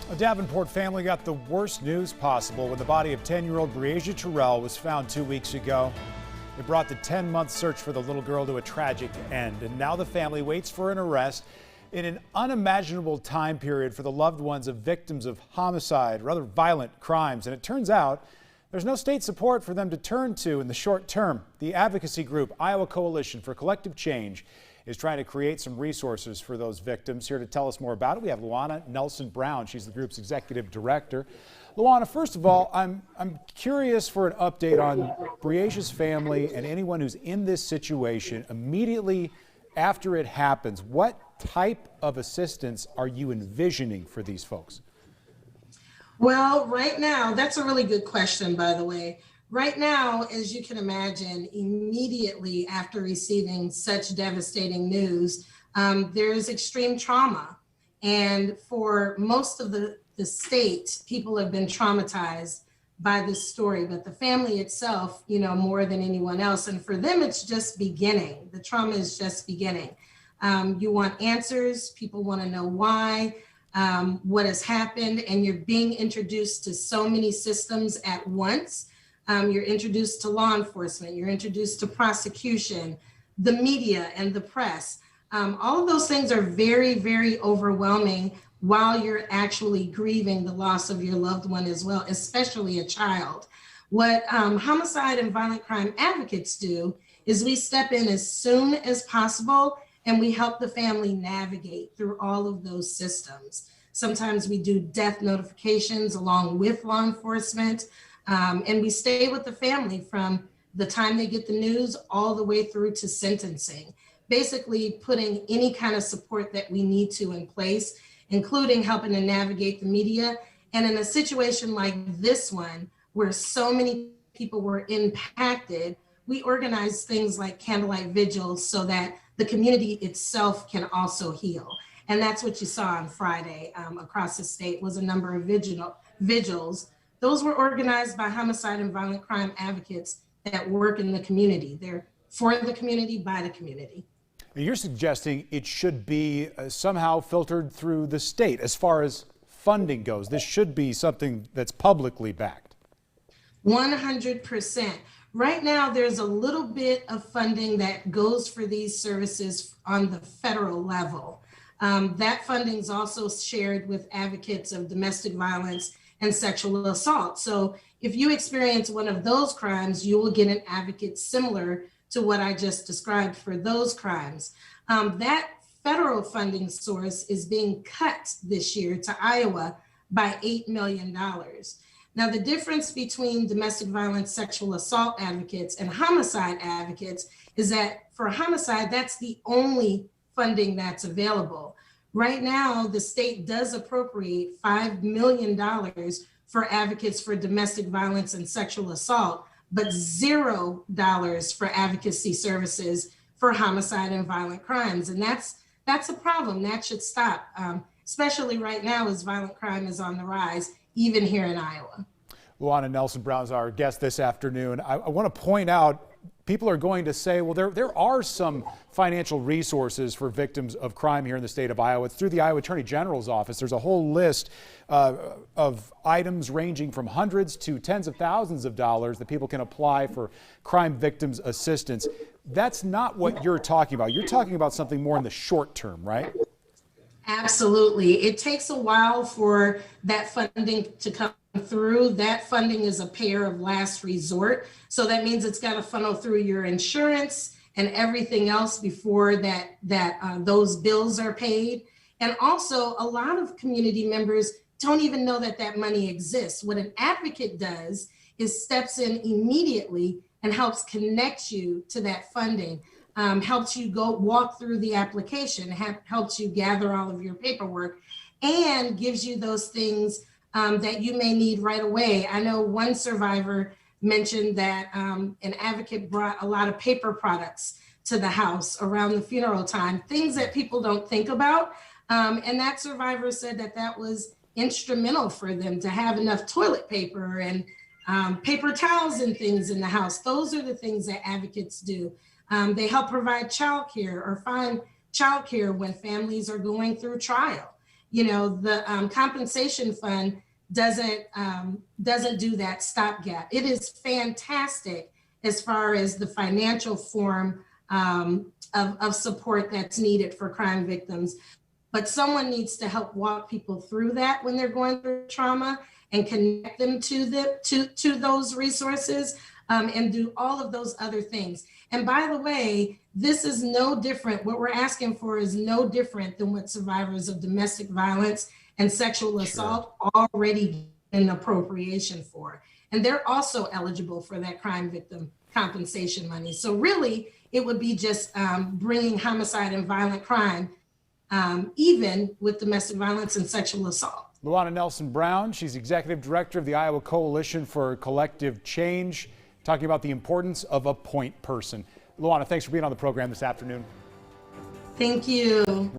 A Davenport family got the worst news possible when the body of 10-year-old Breasia Terrell was found 2 weeks ago. It brought the 10-month search for the little girl to a tragic end, and now the family waits for an arrest in an unimaginable time period for the loved ones of victims of homicide or other violent crimes. And it turns out there's no state support for them to turn to in the short term. The advocacy group Iowa Coalition for Collective Change is trying to create some resources for those victims. Here to tell us more about it, we have Luana Nelson Brown. She's the group's executive director. Luana, first of all, I'm curious for an update on Breasia's family and anyone who's in this situation immediately after it happens. What type of assistance are you envisioning for these folks? Well, right now, that's a really good question, by the way. Right now, as you can imagine, immediately after receiving such devastating news, there is extreme trauma. And for most of the state, people have been traumatized by this story, but the family itself, more than anyone else. And for them, it's just beginning. The trauma is just beginning. You want answers. People want to know why, what has happened, and you're being introduced to so many systems at once. You're introduced to law enforcement, you're introduced to prosecution, the media and the press. All of those things are very, very overwhelming while you're actually grieving the loss of your loved one as well, especially a child. What homicide and violent crime advocates do is we step in as soon as possible and we help the family navigate through all of those systems. Sometimes we do death notifications along with law enforcement. And we stay with the family from the time they get the news all the way through to sentencing, basically putting any kind of support that we need to in place, including helping to navigate the media. And in a situation like this one, where so many people were impacted, we organize things like candlelight vigils so that the community itself can also heal. And that's what you saw on Friday across the state was a number of vigils. Those were organized by homicide and violent crime advocates that work in the community. They're for the community, by the community. You're suggesting it should be somehow filtered through the state as far as funding goes. This should be something that's publicly backed. 100%. Right now, there's a little bit of funding that goes for these services on the federal level. That funding is also shared with advocates of domestic violence and sexual assault. So if you experience one of those crimes, you will get an advocate similar to what I just described for those crimes. That federal funding source is being cut this year to Iowa by $8 million. Now, the difference between domestic violence, sexual assault advocates and homicide advocates is that for homicide, that's the only funding that's available. Right now, the state does appropriate $5 million for advocates for domestic violence and sexual assault, but $0 for advocacy services for homicide and violent crimes. And that's a problem. That should stop, especially right now as violent crime is on the rise, even here in Iowa. Luana Nelson Brown is our guest this afternoon. I want to point out, people are going to say, well, there are some financial resources for victims of crime here in the state of Iowa. It's through the Iowa Attorney General's office. There's a whole list of items ranging from hundreds to tens of thousands of dollars that people can apply for crime victims assistance. That's not what you're talking about. You're talking about something more in the short term, right? Absolutely. It takes a while for that funding to come through. That funding is a payer of last resort. So that means it's got to funnel through your insurance and everything else before those bills are paid. And also, a lot of community members don't even know that money exists. What an advocate does is steps in immediately and helps connect you to that funding. Helps you go walk through the application, helps you gather all of your paperwork, and gives you those things that you may need right away. I know one survivor mentioned that an advocate brought a lot of paper products to the house around the funeral time, things that people don't think about. And that survivor said that was instrumental for them to have enough toilet paper and paper towels and things in the house. Those are the things that advocates do. They help provide childcare or find childcare when families are going through trial. The compensation fund doesn't do that stopgap. It is fantastic as far as the financial form of support that's needed for crime victims. But someone needs to help walk people through that when they're going through trauma and connect them to those resources, and do all of those other things. And by the way, this is no different. What we're asking for is no different than what survivors of domestic violence and sexual assault already an appropriation for. And they're also eligible for that crime victim compensation money. So really, it would be just bringing homicide and violent crime even with domestic violence and sexual assault. Luana Nelson Brown, she's executive director of the Iowa Coalition for Collective Change, talking about the importance of a point person. Luana, thanks for being on the program this afternoon. Thank you.